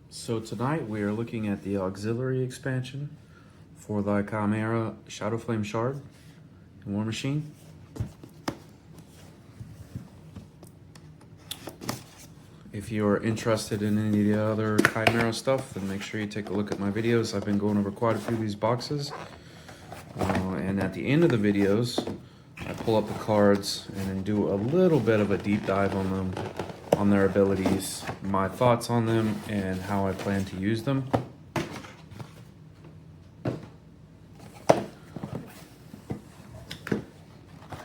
So tonight we are looking at the auxiliary expansion for the Khymaera Shadowflame Shard in Warmachine. If you are interested in any of the other Khymaera stuff, then make sure you take a look at my videos. I've been going over quite a few of these boxes. And at the end of the videos, I pull up the cards and then do a little bit of a deep dive on them, on their abilities, my thoughts on them, and how I plan to use them.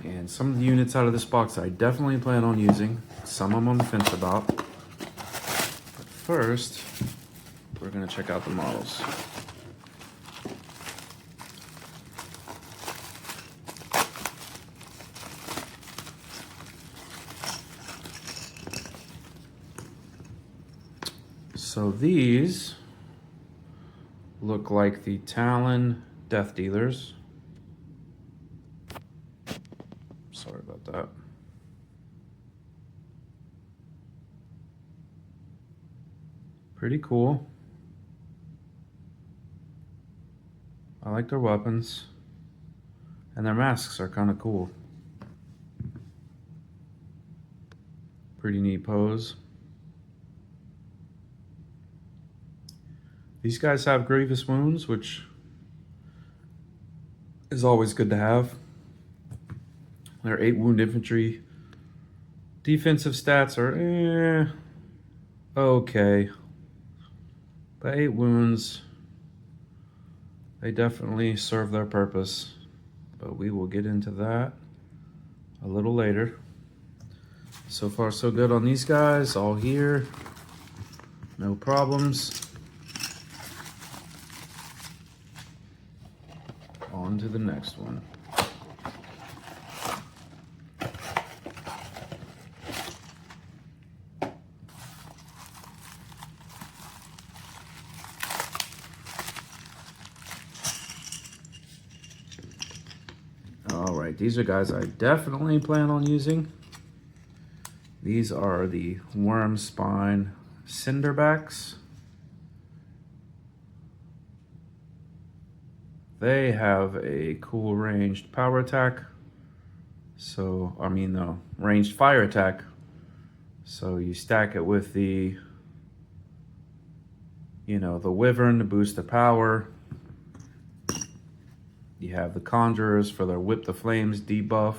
And some of the units out of this box I definitely plan on using. Some I'm on the fence about. But first, we're gonna check out the models. So these look like the Talon Death Dealers. Sorry about that. Pretty cool. I like their weapons. And their masks are kind of cool. Pretty neat pose. These guys have grievous wounds, which is always good to have. They're 8 wound infantry. Defensive stats are okay. But 8 wounds, they definitely serve their purpose. But we will get into that a little later. So far so good on these guys, all here. No problems. On to the next one. All right, these are guys I definitely plan on using. These are the Wormspine Cinderbacks. They have a cool ranged power attack. So, ranged fire attack. So you stack it with the, the Wyvern to boost the power. You have the Conjurers for their Whip the Flames debuff.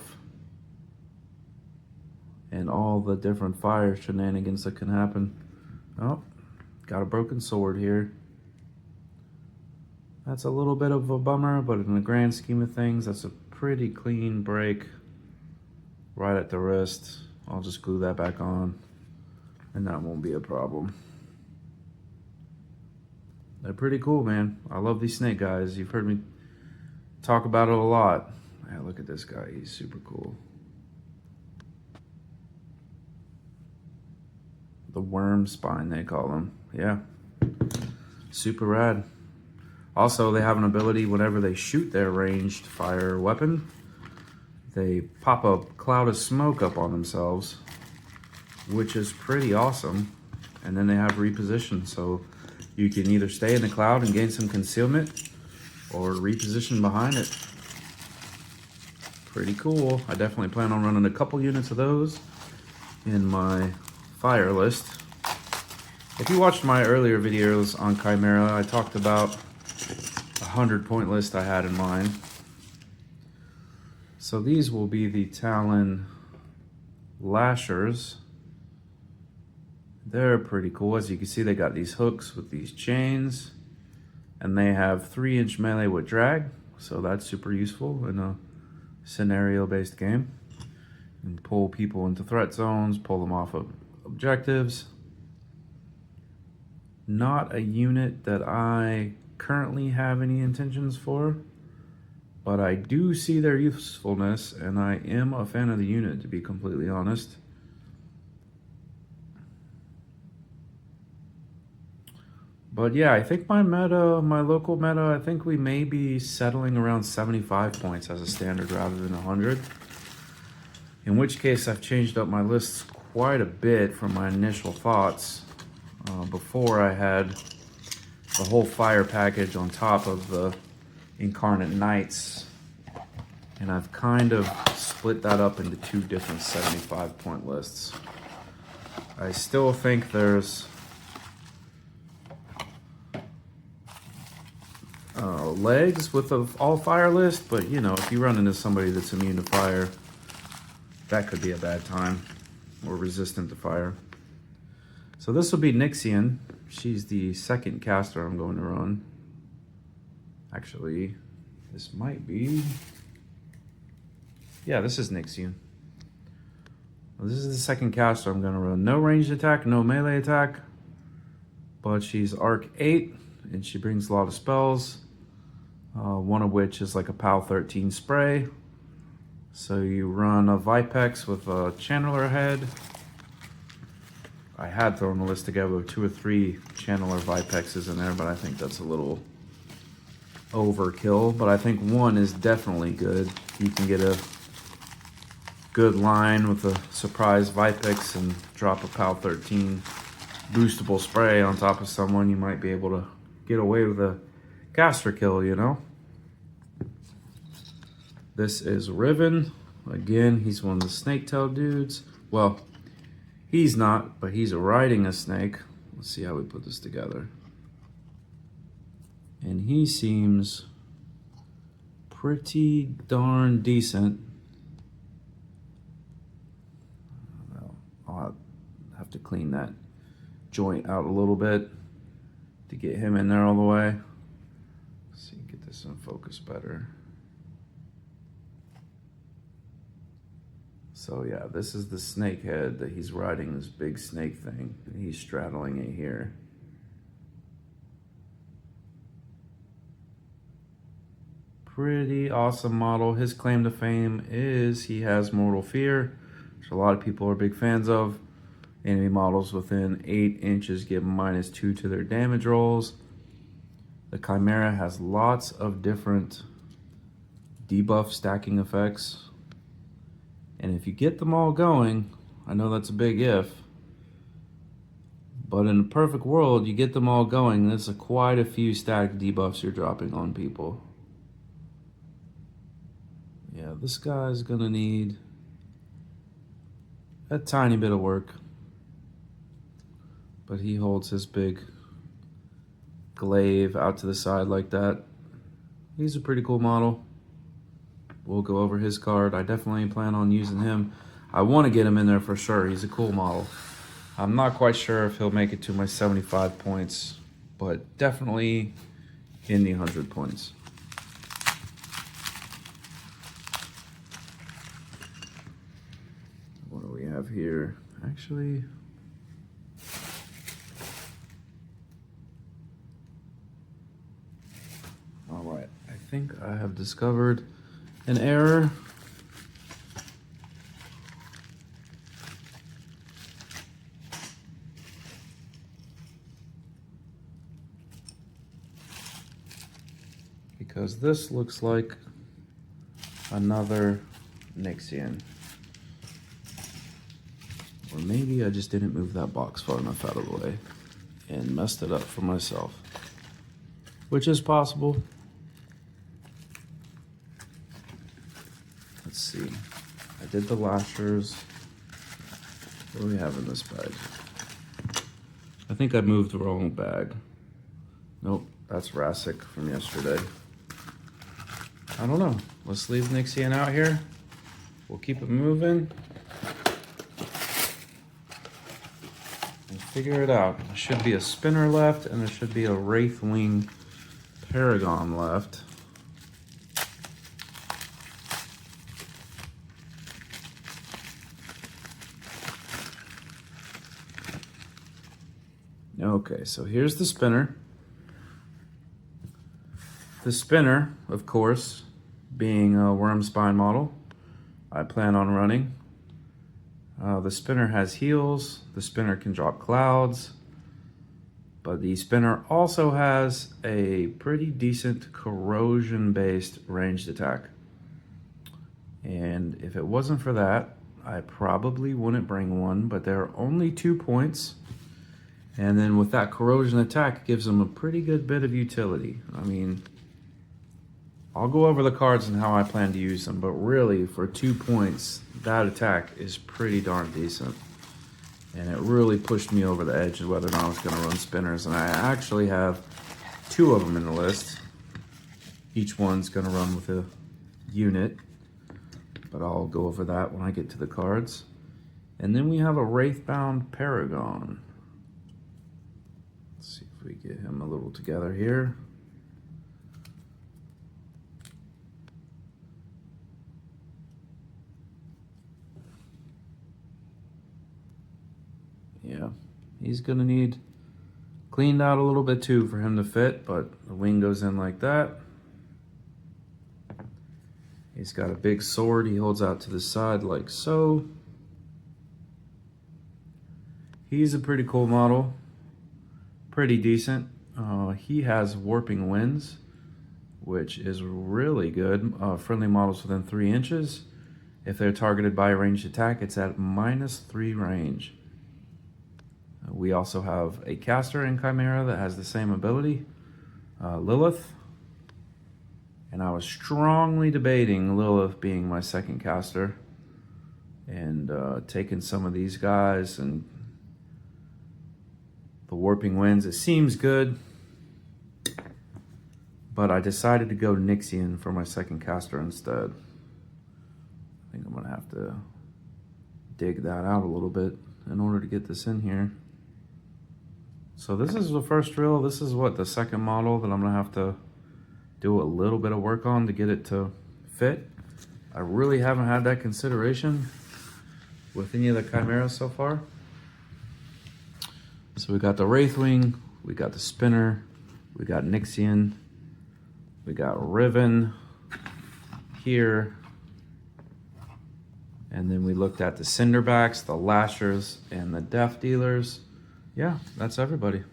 And all the different fire shenanigans that can happen. Oh, got a broken sword here. That's a little bit of a bummer, but in the grand scheme of things, that's a pretty clean break right at the wrist. I'll just glue that back on, and that won't be a problem. They're pretty cool, man. I love these snake guys. You've heard me talk about it a lot. Yeah, look at this guy. He's super cool. The Wormspine, they call them. Yeah, super rad. Also, they have an ability whenever they shoot their ranged fire weapon, they pop a cloud of smoke up on themselves, which is pretty awesome. And then they have reposition, so you can either stay in the cloud and gain some concealment or reposition behind it. Pretty cool. I definitely plan on running a couple units of those in my fire list. If you watched my earlier videos on Khymaera, I talked about 100-point list I had in mind. So these will be the Talon Lashers. They're pretty cool. As you can see, they got these hooks with these chains, and they have 3-inch melee with drag, so that's super useful in a scenario-based game. And pull people into threat zones, pull them off of objectives. Not a unit that I currently have any intentions for, but I do see their usefulness, and I am a fan of the unit, to be completely honest. But yeah, I think my local meta, I think we may be settling around 75 points as a standard rather than 100. In which case I've changed up my lists quite a bit from my initial thoughts. Before I had the whole fire package on top of the Incarnate Knights, and I've kind of split that up into two different 75 point lists. I still think there's legs with the all fire list, but you know, if you run into somebody that's immune to fire, that could be a bad time, or resistant to fire. So this will be Nixian. She's the second caster I'm going to run. Actually, this might be... Yeah, this is Nixian. This is the second caster I'm going to run. No ranged attack, no melee attack. But she's Arc 8, and she brings a lot of spells. One of which is like a PAL 13 spray. So you run a Vipex with a Channeler head. I had thrown the list together with 2 or 3 Channeler Vipexes in there, but I think that's a little overkill. But I think one is definitely good. You can get a good line with a surprise Vipex and drop a PAL 13 boostable spray on top of someone. You might be able to get away with a caster kill, you know? This is Riven. Again, he's one of the snake tail dudes. Well, he's not, but he's riding a snake. Let's see how we put this together. And he seems pretty darn decent. Well, I'll have to clean that joint out a little bit to get him in there all the way. Let's see, get this in focus better. So yeah, this is the snake head that he's riding, this big snake thing. And he's straddling it here. Pretty awesome model. His claim to fame is he has Mortal Fear, which a lot of people are big fans of. Enemy models within 8 inches get -2 to their damage rolls. The Khymaera has lots of different debuff stacking effects. And if you get them all going, I know that's a big if, but in a perfect world, you get them all going, there's quite a few stacked debuffs you're dropping on people. Yeah, this guy's gonna need a tiny bit of work, but he holds his big glaive out to the side like that. He's a pretty cool model. We'll go over his card. I definitely plan on using him. I want to get him in there for sure. He's a cool model. I'm not quite sure if he'll make it to my 75 points, but definitely in the 100 points. What do we have here? Actually, all right. I think I have discovered an error. Because this looks like another Nixian. Or maybe I just didn't move that box far enough out of the way and messed it up for myself, which is possible. Let's see. I did the lashers. What do we have in this bag? I think I moved the wrong bag. Nope, that's Rassic from yesterday. I don't know. Let's leave Nixian out here. We'll keep it moving and figure it out. There should be a spinner left, and there should be a Wraithwing Paragon left. Okay, so here's the spinner. The spinner, of course, being a worm spine model, I plan on running. The spinner has heals. The spinner can drop clouds. But the spinner also has a pretty decent corrosion-based ranged attack. And if it wasn't for that, I probably wouldn't bring one, but there are only 2 points. And then with that corrosion attack, it gives them a pretty good bit of utility. I mean, I'll go over the cards and how I plan to use them, but really for 2 points, that attack is pretty darn decent. And it really pushed me over the edge of whether or not I was going to run spinners. And I actually have 2 of them in the list. Each one's going to run with a unit, but I'll go over that when I get to the cards. And then we have a Wraithbound Paragon. Let's see if we get him a little together here. Yeah, he's gonna need cleaned out a little bit too for him to fit, but the wing goes in like that. He's got a big sword he holds out to the side like so. He's a pretty cool model, pretty decent. He has Warping Winds, which is really good. Friendly models within 3 inches. If they're targeted by a ranged attack, it's at -3 range. We also have a caster in Khymaera that has the same ability, Lilith. And I was strongly debating Lilith being my second caster and taking some of these guys and the Warping Winds. It seems good, but I decided to go Nyxian for my second caster instead. I think I'm gonna have to dig that out a little bit in order to get this in here. So this is the first drill. This is what, the second model that I'm gonna have to do a little bit of work on to get it to fit. I really haven't had that consideration with any of the Khymeras so far. So we got the Wraithwing, we got the Spinner, we got Nyxian, we got Riven here, and then we looked at the Cinderbacks, the Lashers, and the Death Dealers. Yeah, that's everybody.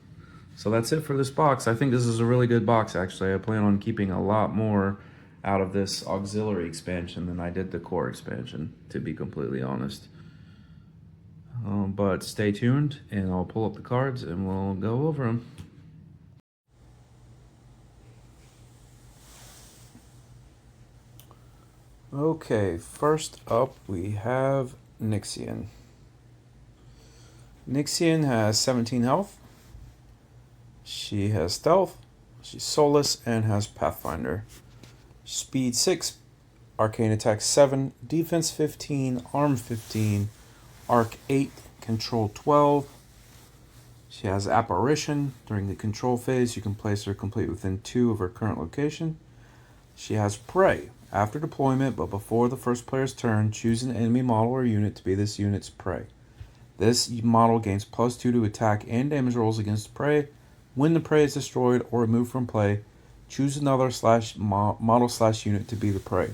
So that's it for this box. I think this is a really good box, actually. I plan on keeping a lot more out of this auxiliary expansion than I did the core expansion, to be completely honest. But stay tuned, and I'll pull up the cards, and we'll go over them. Okay, first up we have Nyxian. Nyxian has 17 health. She has stealth, she's soulless, and has Pathfinder. Speed 6, arcane attack 7, defense 15, arm 15, arc 8, control 12. She has apparition. During the control phase, you can place her complete within 2 of her current location. She has prey. After deployment, but before the first player's turn, choose an enemy model or unit to be this unit's prey. This model gains +2 to attack and damage rolls against prey. When the prey is destroyed or removed from play, choose another model/unit to be the prey.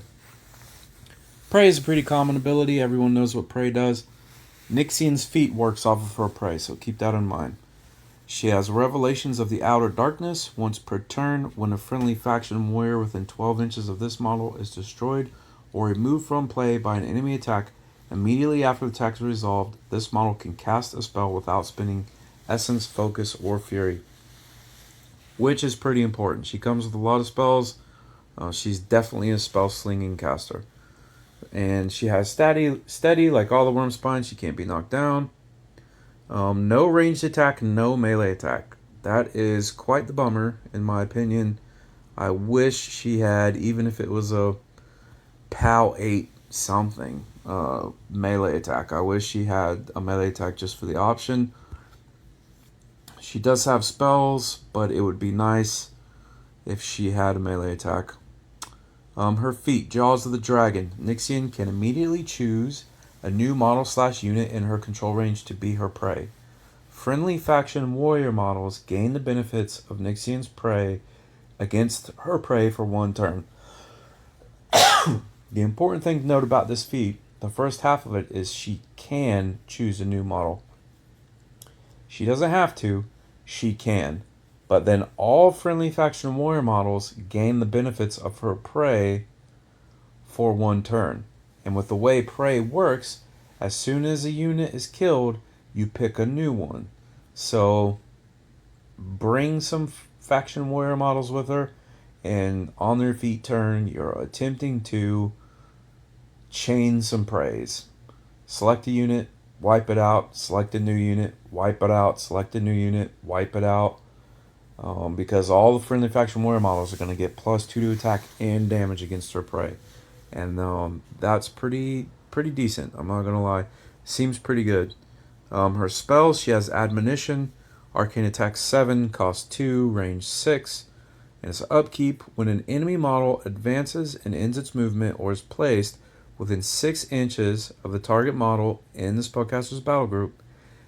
Prey is a pretty common ability. Everyone knows what prey does. Nyxian's feat works off of her prey, so keep that in mind. She has Revelations of the Outer Darkness. Once per turn, when a friendly faction warrior within 12 inches of this model is destroyed or removed from play by an enemy attack, immediately after the attack is resolved, this model can cast a spell without spending Essence, Focus, or Fury, which is pretty important. She comes with a lot of spells. She's definitely a spell slinging caster. And she has steady like all the Worm Spine. She can't be knocked down. No ranged attack, no melee attack. That is quite the bummer, in my opinion. I wish she had, even if it was a POW 8 something, melee attack. I wish she had a melee attack just for the option. She does have spells, but it would be nice if she had a melee attack. Her feat, Jaws of the Dragon. Nyxian can immediately choose a new model/unit in her control range to be her prey. Friendly faction warrior models gain the benefits of Nyxian's prey against her prey for 1 turn. The important thing to note about this feat, the first half of it, is she can choose a new model. She doesn't have to, she can. But then all friendly faction warrior models gain the benefits of her prey for 1 turn. And with the way prey works, as soon as a unit is killed, you pick a new one. So bring some faction warrior models with her, and on their feet turn, you're attempting to chain some praise. Select a unit, wipe it out, select a new unit, wipe it out, select a new unit, wipe it out. Because all the friendly faction warrior models are going to get +2 to attack and damage against her prey. And that's pretty decent, I'm not going to lie. Seems pretty good. Her spells, she has Admonition, Arcane Attack 7, cost 2, range 6. And it's upkeep. When an enemy model advances and ends its movement or is placed within 6 inches of the target model in the spellcaster's battle group,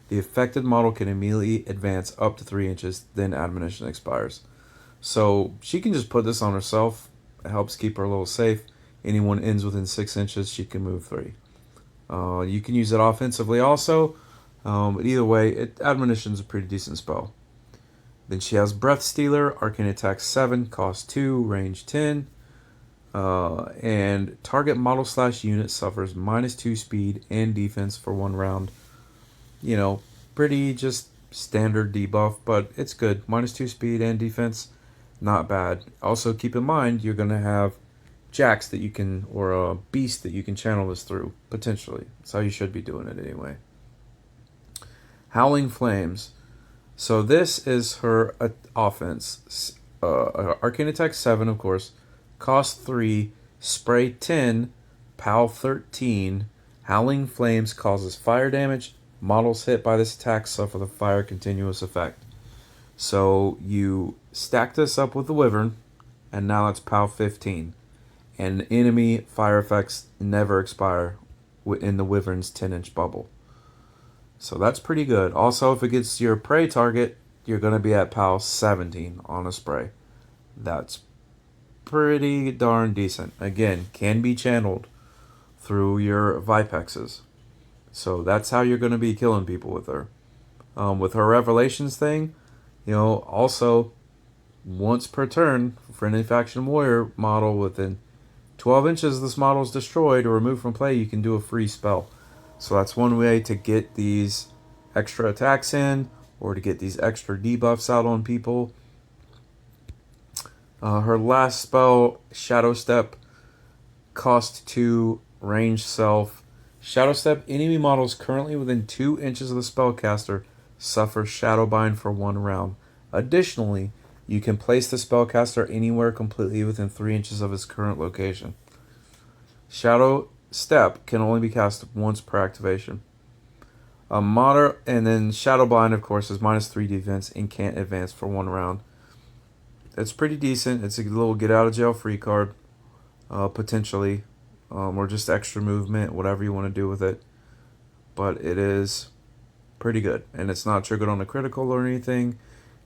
the affected model can immediately advance up to 3 inches, then Admonition expires. So she can just put this on herself. It helps keep her a little safe. Anyone ends within 6 inches, she can move 3. You can use it offensively also. But either way, Admonition's a pretty decent spell. Then she has Breath Stealer, Arcane Attack 7, cost 2, range 10. And target model/unit suffers -2 speed and defense for 1 round. You know, pretty just standard debuff, but it's good. -2 speed and defense, not bad. Also, keep in mind, you're going to have jacks that you can, or a beast that you can channel this through, potentially. That's how you should be doing it anyway. Howling Flames. So this is her offense. Arcane Attack 7, of course. Cost 3. Spray 10. POW 13. Howling Flames causes fire damage. Models hit by this attack suffer the fire continuous effect. So you stack this up with the Wyvern, and now it's POW 15. And enemy fire effects never expire in the Wyvern's 10-inch bubble. So that's pretty good. Also, if it gets your prey target, you're going to be at POW 17 on a spray. That's pretty darn decent. Again, can be channeled through your Vipexes. So that's how you're going to be killing people with her. With her Revelations thing, also once per turn, friendly faction warrior model within 12 inches of this model is destroyed or removed from play, you can do a free spell. So that's one way to get these extra attacks in, or to get these extra debuffs out on people. Her last spell, Shadow Step, cost 2, range self. Shadow Step, enemy models currently within 2 inches of the spellcaster suffer Shadowbind for 1 round. Additionally, you can place the spellcaster anywhere completely within 3 inches of his current location. Shadow Step can only be cast once per activation. And then Shadowbind, of course, is -3 defense and can't advance for 1 round. It's pretty decent. It's a little get out of jail free card, potentially, or just extra movement, whatever you want to do with it. But it is pretty good, and it's not triggered on a critical or anything.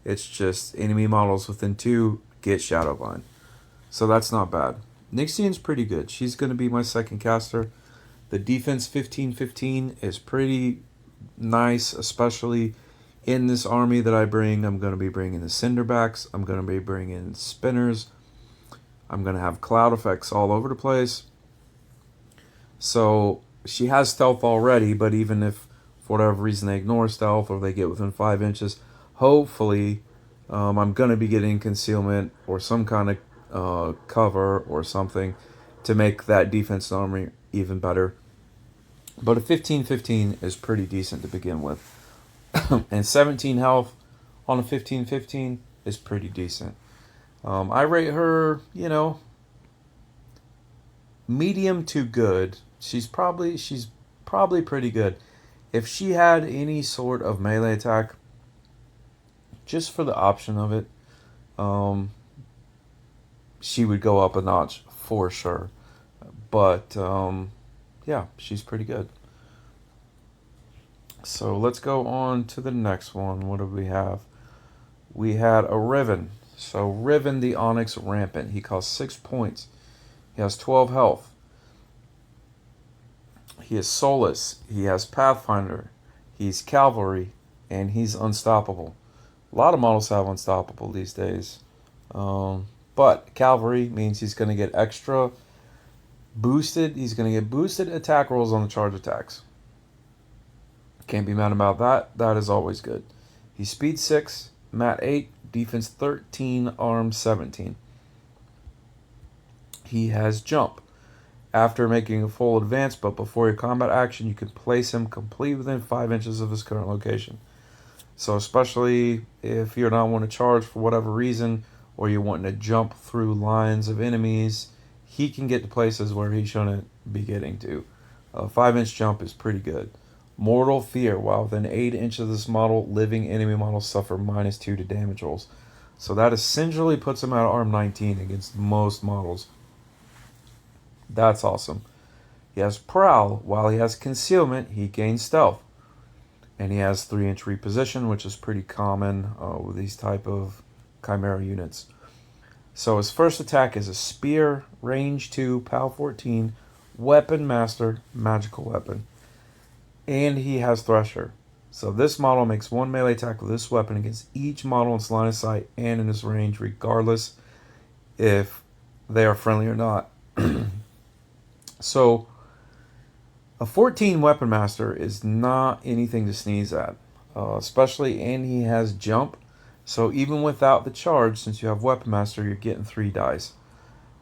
It's just enemy models within 2 get Shadowbind. So that's not bad. Nixian's pretty good. She's going to be my second caster. The defense 15-15 is pretty nice, especially in this army that I bring. I'm going to be bringing the Cinderbacks. I'm going to be bringing Spinners. I'm going to have cloud effects all over the place. So she has stealth already, but even if for whatever reason they ignore stealth or they get within 5 inches, hopefully I'm going to be getting concealment or some kind of cover or something to make that defense army even better. But a 15-15 is pretty decent to begin with. And 17 health on a 15-15 is pretty decent. I rate her, medium to good. She's probably pretty good. If she had any sort of melee attack, just for the option of it, she would go up a notch for sure. But yeah, she's pretty good. So let's go on to the next one. What do we have? We had a Riven. So Riven the Onyx Rampant. He costs 6 points. He has 12 health. He is Soulless. He has Pathfinder. He's Cavalry. And he's Unstoppable. A lot of models have Unstoppable these days. But Cavalry means he's going to get extra boosted. He's going to get boosted attack rolls on the charge attacks. Can't be mad about that. That is always good. He's speed 6, mat 8, defense 13, arm 17. He has jump. After making a full advance, but before your combat action, you can place him completely within 5 inches of his current location. So especially if you're not wanting to charge for whatever reason, or you're wanting to jump through lines of enemies, he can get to places where he shouldn't be getting to. A 5-inch jump is pretty good. Mortal Fear. While within 8 inches of this model, living enemy models suffer -2 to damage rolls. So that essentially puts him at arm 19 against most models. That's awesome. He has Prowl. While he has Concealment, he gains Stealth. And he has 3-inch reposition, which is pretty common with these type of Khymaera units. So his first attack is a Spear, range 2, POW 14, Weapon Master, magical weapon. And he has Thresher. So this model makes 1 melee attack with this weapon against each model in its line of sight and in its range, regardless if they are friendly or not. So a 14 Weapon Master is not anything to sneeze at, especially, and he has jump. So even without the charge, since you have Weapon Master, you're getting 3 dice.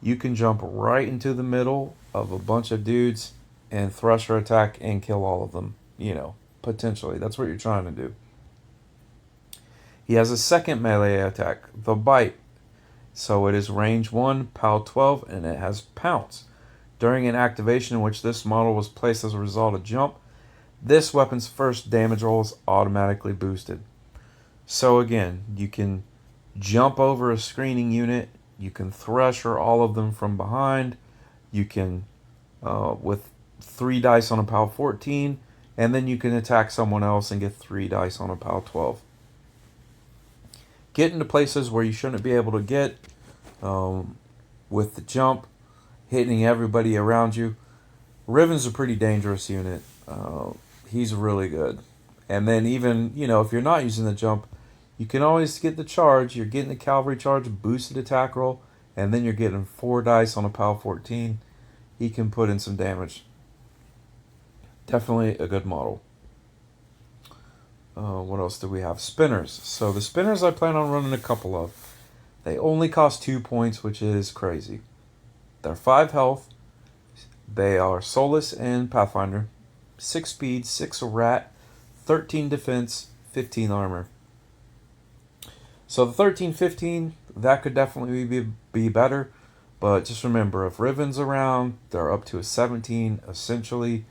You can jump right into the middle of a bunch of dudes and Thresher attack and kill all of them, potentially. That's what you're trying to do. He has a second melee attack, the Bite. So it is range 1, POW 12, and it has Pounce. During an activation in which this model was placed as a result of jump, this weapon's first damage roll is automatically boosted. So again, you can jump over a screening unit, you can Thresher all of them from behind, you can, with 3 dice on a POW 14, and then you can attack someone else and get 3 dice on a POW 12. Get into places where you shouldn't be able to get with the jump, hitting everybody around you. Riven's a pretty dangerous unit. He's really good. And then even, if you're not using the jump, you can always get the charge. You're getting the cavalry charge, boosted attack roll, and then you're getting 4 dice on a POW 14. He can put in some damage. Definitely a good model. What else do we have? Spinners. So the spinners I plan on running a couple of. They only cost 2 points, which is crazy. They're 5 health. They are Soulless and Pathfinder. 6 speed, 6 rat, 13 defense, 15 armor. So the 13-15, that could definitely be better. But just remember, if Riven's around, they're up to a 17, essentially.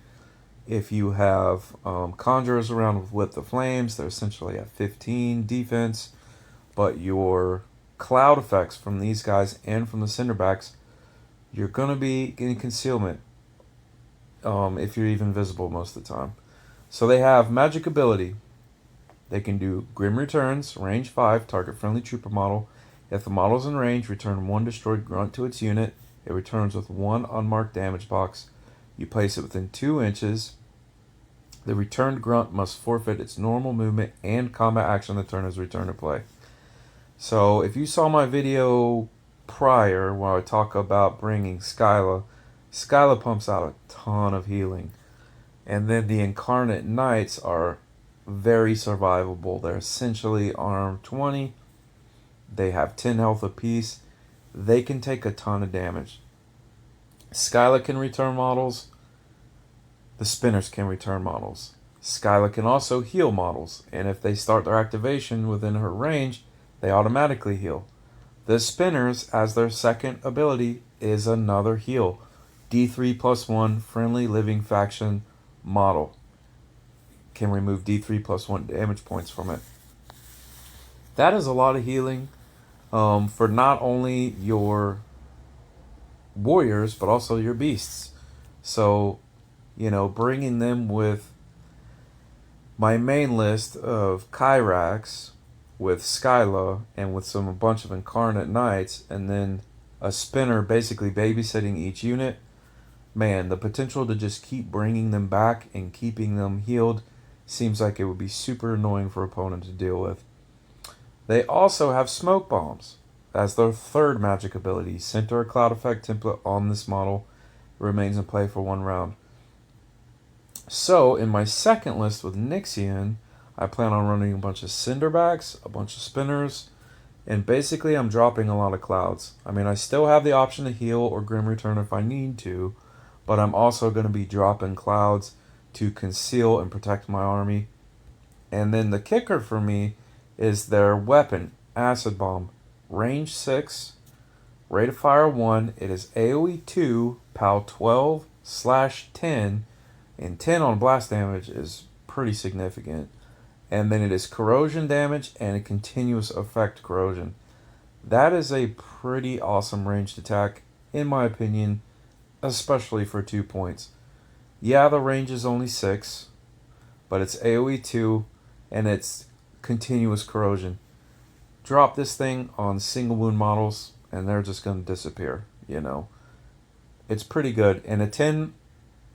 If you have Conjurers around with Whip the Flames, they're essentially at 15 defense. But your cloud effects from these guys and from the Cinderbacks, you're going to be getting Concealment if you're even visible most of the time. So they have Magic Ability. They can do Grim Returns, range 5, target friendly trooper model. If the model's in range, return 1 destroyed grunt to its unit. It returns with 1 unmarked damage box. You place it within 2 inches. The returned grunt must forfeit its normal movement and combat action the turn is returned to play. So if you saw my video prior where I talk about bringing Skyla pumps out a ton of healing. And then the Incarnate Knights are very survivable. They're essentially arm 20. They have 10 health apiece. They can take a ton of damage. Skyla can return models. The Spinners can return models. Skyla can also heal models, and if they start their activation within her range, they automatically heal. The Spinners, as their second ability, is another heal. D3+1 friendly living faction model. Can remove D3+1 damage points from it. That is a lot of healing for not only your warriors, but also your beasts. So, bringing them with my main list of Kyrax, with Skyla, and with a bunch of Incarnate Knights, and then a Spinner basically babysitting each unit, man, the potential to just keep bringing them back and keeping them healed seems like it would be super annoying for opponent to deal with. They also have Smoke Bombs as their third magic ability. Center a cloud effect template on this model. It remains in play for 1 round. So, in my second list with Nixian, I plan on running a bunch of Cinderbacks, a bunch of Spinners, and basically I'm dropping a lot of Clouds. I mean, I still have the option to heal or Grim Return if I need to, but I'm also going to be dropping Clouds to conceal and protect my army. And then the kicker for me is their weapon, Acid Bomb. Range 6, rate of fire 1. It is AoE 2, POW 12/10, and 10 on blast damage is pretty significant. And then it is corrosion damage and a continuous effect corrosion. That is a pretty awesome ranged attack, in my opinion, especially for 2 points. Yeah, the range is only 6, but it's AoE 2 and it's continuous corrosion. Drop this thing on single wound models and they're just going to disappear, you know. It's pretty good. And a 10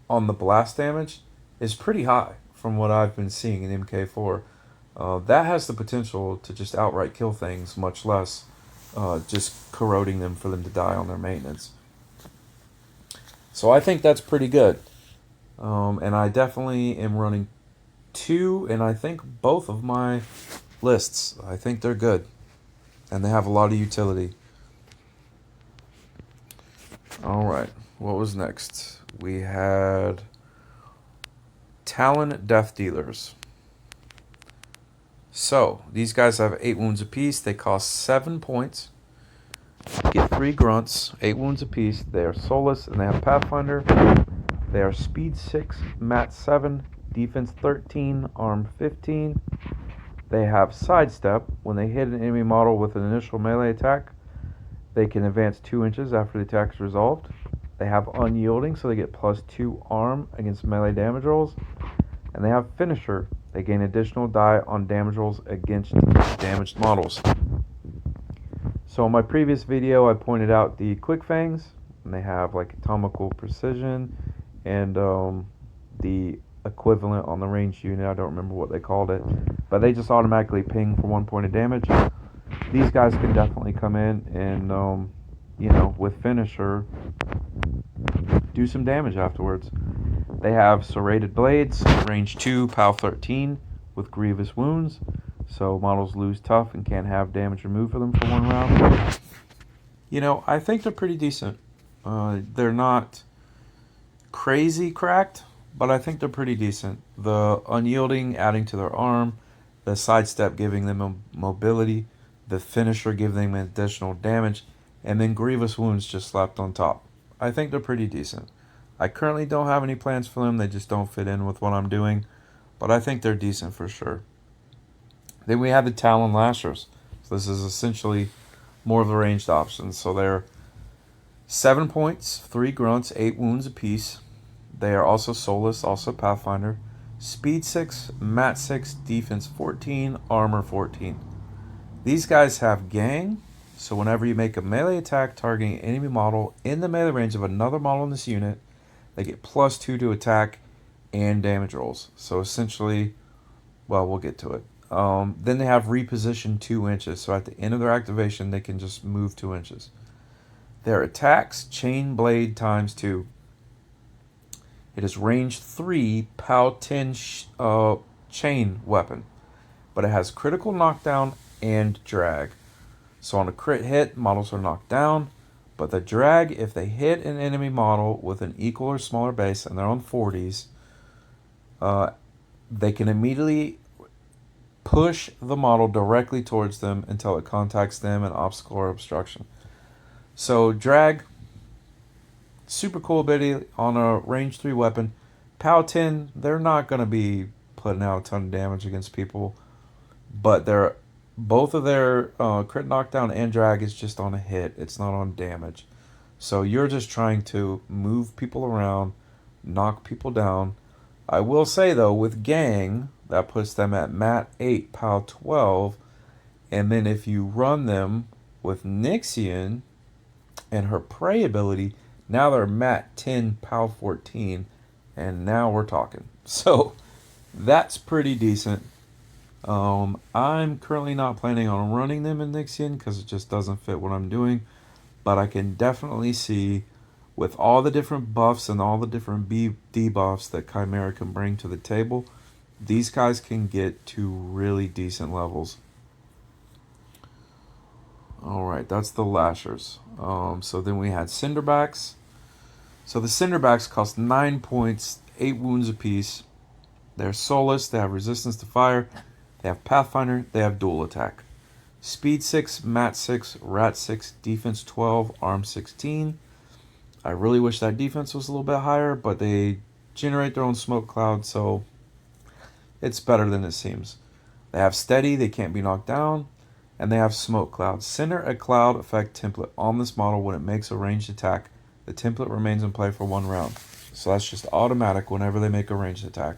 on the blast damage is pretty high from what I've been seeing in MK4. That has the potential to just outright kill things, much less just corroding them for them to die on their maintenance. So I think that's pretty good. And I definitely am running 2, and I think both of my lists. I think they're good. And they have a lot of utility. Alright, what was next? We had Talon Death Dealers. So, these guys have 8 wounds apiece. They cost 7 points. Get 3 grunts, 8 wounds apiece. They are soulless and they have Pathfinder. They are speed 6, mat 7, defense 13, arm 15. They have sidestep. When they hit an enemy model with an initial melee attack, they can advance 2 inches after the attack is resolved. They have unyielding, so they get +2 arm against melee damage rolls. And they have finisher. They gain additional die on damage rolls against damaged models. So in my previous video, I pointed out the Quick Fangs, and they have like atomical precision and the equivalent on the ranged unit. I don't remember what they called it, but they just automatically ping for 1 point of damage. These guys can definitely come in and, you know, with finisher, do some damage afterwards. They have serrated blades, range 2, POW 13, with grievous wounds. So models lose tough and can't have damage removed for them for 1 round. You know, I think they're pretty decent. They're not crazy cracked, but I think they're pretty decent. The unyielding adding to their arm, the sidestep giving them mobility, the finisher giving them additional damage, and then grievous wounds just slapped on top. I think they're pretty decent. I currently don't have any plans for them. They just don't fit in with what I'm doing, but I think they're decent for sure. Then we have the Talon Lashers. So this is essentially more of the ranged options. So they're 7 points, 3 grunts, 8 wounds apiece. They are also soulless, also Pathfinder. Speed 6, mat 6, defense 14, armor 14. These guys have gang, so whenever you make a melee attack targeting an enemy model in the melee range of another model in this unit, they get +2 to attack and damage rolls. So essentially, well, we'll get to it. Then they have reposition 2 inches, so at the end of their activation, they can just move 2 inches. Their attacks, chain blade ×2. It is range 3, POW 10 chain weapon, but it has critical knockdown and drag. So on a crit hit, models are knocked down, but the drag, if they hit an enemy model with an equal or smaller base and they're on 40s, they can immediately push the model directly towards them until it contacts them, an obstacle or obstruction. So drag, super cool ability on a range 3 weapon. POW 10, they're not going to be putting out a ton of damage against people, but both of their crit knockdown and drag is just on a hit. It's not on damage. So you're just trying to move people around, knock people down. I will say though, with gang, that puts them at mat 8, POW 12, and then if you run them with Nixian and her prey ability, now they're mat 10, POW 14, and now we're talking. So that's pretty decent. I'm currently not planning on running them in Nixian because it just doesn't fit what I'm doing, but I can definitely see with all the different buffs and all the different debuffs that Khymaera can bring to the table, these guys can get to really decent levels. Alright, that's the Lashers. So then we had Cinderbacks. So the Cinderbacks cost 9 points, 8 wounds apiece. They're soulless, they have resistance to fire, they have Pathfinder, they have dual attack. Speed 6, Mat 6, Rat 6, Defense 12, Arm 16. I really wish that defense was a little bit higher, but they generate their own smoke cloud, so it's better than it seems. They have Steady, they can't be knocked down, and they have Smoke Cloud. Center a cloud effect template on this model when it makes a ranged attack. The template remains in play for 1 round. So that's just automatic whenever they make a ranged attack.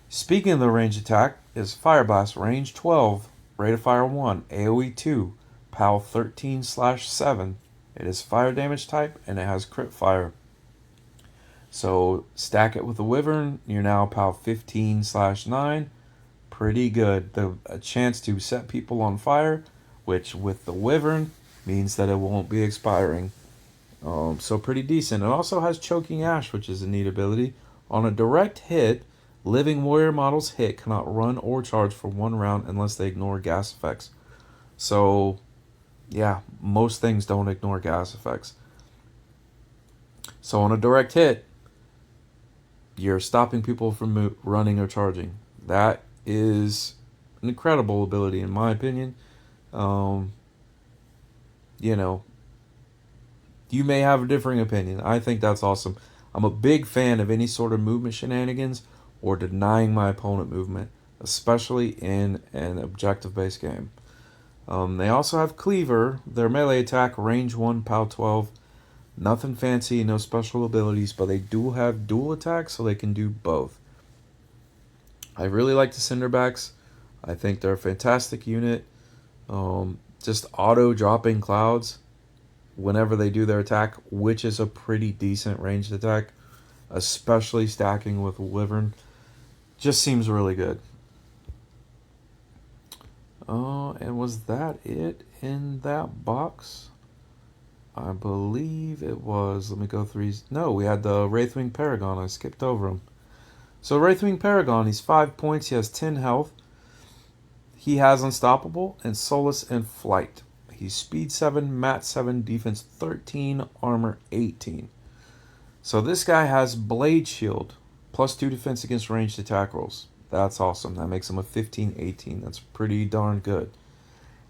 Speaking of the ranged attack, is Fire Blast, range 12, rate of fire 1, AoE 2, POW 13/7. It is fire damage type and it has crit fire. So stack it with the Wyvern, you're now POW 15/9. Pretty good. A chance to set people on fire, which with the Wyvern means that it won't be expiring. So pretty decent. It also has Choking Ash, which is a neat ability. On a direct hit, living warrior models hit cannot run or charge for 1 round unless they ignore gas effects. So, yeah, most things don't ignore gas effects. So on a direct hit, you're stopping people from running or charging. That is an incredible ability in my opinion. You know, you may have a differing opinion. I think that's awesome. I'm a big fan of any sort of movement shenanigans or denying my opponent movement, especially in an objective-based game. They also have Cleaver. Their melee attack, range 1, POW 12. Nothing fancy, no special abilities, but they do have dual attack, so they can do both. I really like the Cinderbacks. I think they're a fantastic unit. Just auto-dropping clouds whenever they do their attack, which is a pretty decent ranged attack, especially stacking with Wyvern. Just seems really good. And was that it in that box? I believe it was. Let me go through. No, we had the Wraithwing Paragon. I skipped over him. So Wraithwing Paragon, he's 5 points. He has 10 health. He has Unstoppable and Soulless and Flight. He's Speed 7, Mat 7, Defense 13, Armor 18. So this guy has Blade Shield, +2 defense against ranged attack rolls. That's awesome. That makes him a 15/18. That's pretty darn good.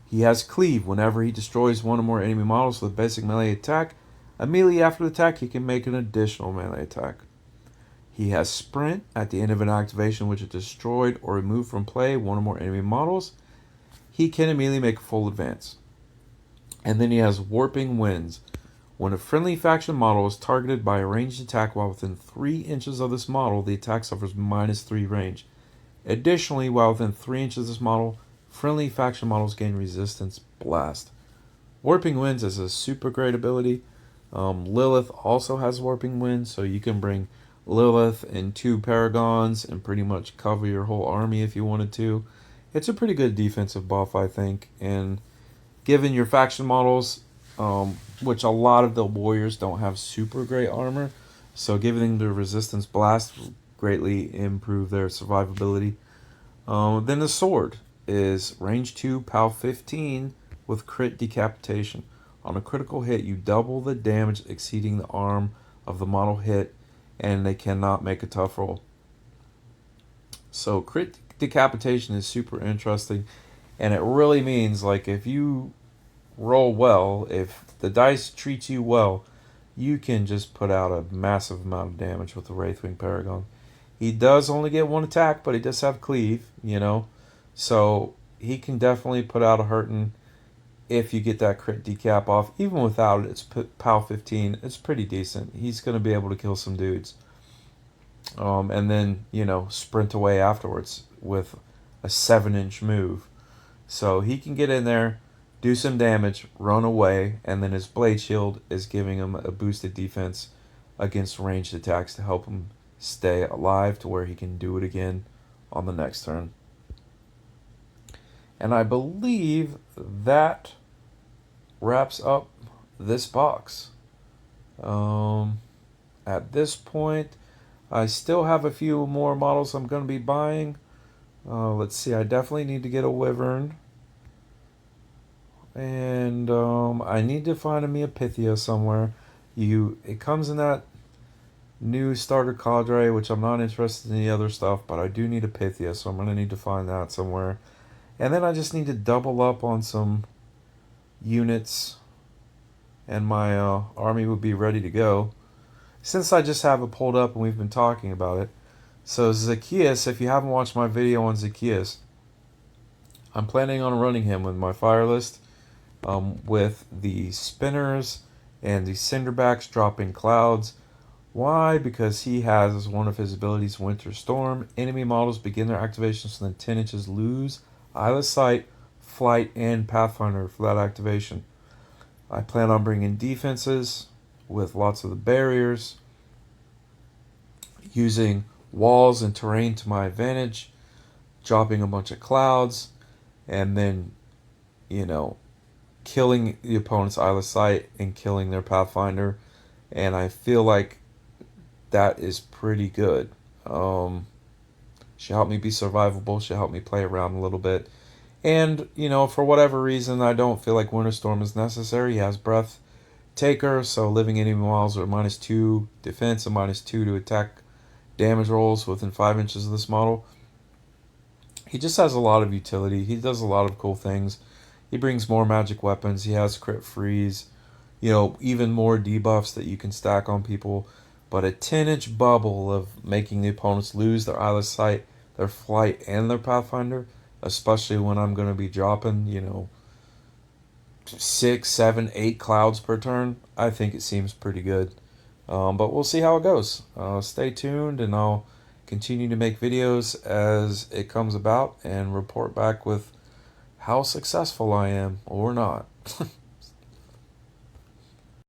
He has Cleave. Whenever he destroys one or more enemy models with a basic melee attack, immediately after the attack he can make an additional melee attack. He has Sprint. At the end of an activation which is destroyed or removed from play one or more enemy models, he can immediately make a full advance. And then he has Warping Winds. When a friendly faction model is targeted by a ranged attack while within 3 inches of this model, the attack suffers -3 range. Additionally, while within 3 inches of this model, friendly faction models gain resistance blast. Warping Winds is a super great ability. Lilith also has Warping Winds, so you can bring Lilith and 2 Paragons and pretty much cover your whole army if you wanted to. It's a pretty good defensive buff, I think, and given your faction models, which a lot of the warriors don't have super great armor, so giving them the resistance blast will greatly improve their survivability. Then the sword is range 2, POW 15 with crit decapitation. On a critical hit, you double the damage exceeding the arm of the model hit, and they cannot make a tough roll. So crit decapitation is super interesting, and it really means like if you roll well, if the dice treat you well, you can just put out a massive amount of damage with the Wraithwing Paragon. He does only get 1 attack, but he does have Cleave, so he can definitely put out a hurting if you get that crit decap off. Even without it, it's POW 15. It's pretty decent. He's going to be able to kill some dudes. And then, sprint away afterwards with a 7-inch move. So he can get in there, do some damage, run away, and then his Blade Shield is giving him a boosted defense against ranged attacks to help him stay alive to where he can do it again on the next turn. And I believe that wraps up this box. At this point, I still have a few more models I'm going to be buying. Let's see, I definitely need to get a Wyvern. And I need to find me a Pythia somewhere. It comes in that new starter cadre, which I'm not interested in the other stuff, but I do need a Pythia, so I'm going to need to find that somewhere. And then I just need to double up on some units, and my army would be ready to go. Since I just have it pulled up and we've been talking about it. So Zacchaeus, if you haven't watched my video on Zacchaeus, I'm planning on running him with my fire list, with the spinners and the cinderbacks dropping clouds. Why? Because he has, as one of his abilities, Winter Storm. Enemy models begin their activations within 10 inches lose Isle of Sight, Flight, and Pathfinder for that activation. I plan on bringing defenses with lots of the barriers, using walls and terrain to my advantage, dropping a bunch of clouds, and then, killing the opponent's Isle of Sight and killing their Pathfinder. And I feel like that is pretty good. She'll help me be survivable. She'll help me play around a little bit. And, for whatever reason, I don't feel like Winter Storm is necessary. He has Breath Taker, so living enemy models are -2 defense and -2 to attack damage rolls within 5 inches of this model. He just has a lot of utility. He does a lot of cool things. He brings more magic weapons. He has crit freeze. Even more debuffs that you can stack on people. But a 10-inch bubble of making the opponents lose their Isle of Sight, their Flight, and their Pathfinder, especially when I'm going to be dropping, 6, 7, 8 clouds per turn, I think it seems pretty good. But we'll see how it goes. Stay tuned, and I'll continue to make videos as it comes about and report back with how successful I am or not.